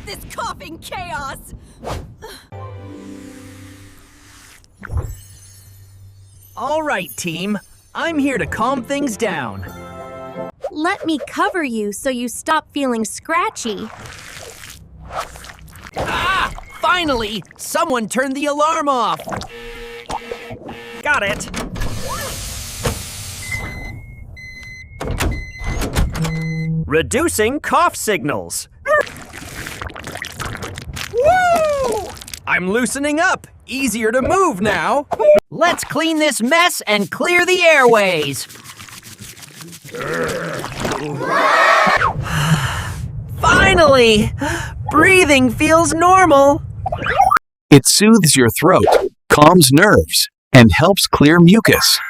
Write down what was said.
this coughing chaos! All right, team. I'm here to calm things down. Let me cover you so you stop feeling scratchy. Ah! Finally! Someone turned the alarm off! Got it! Reducing cough signals. Woo! I'm loosening up. Easier to move now. Let's clean this mess and clear the airways. Finally! Breathing feels normal. It soothes your throat, calms nerves, and helps clear mucus.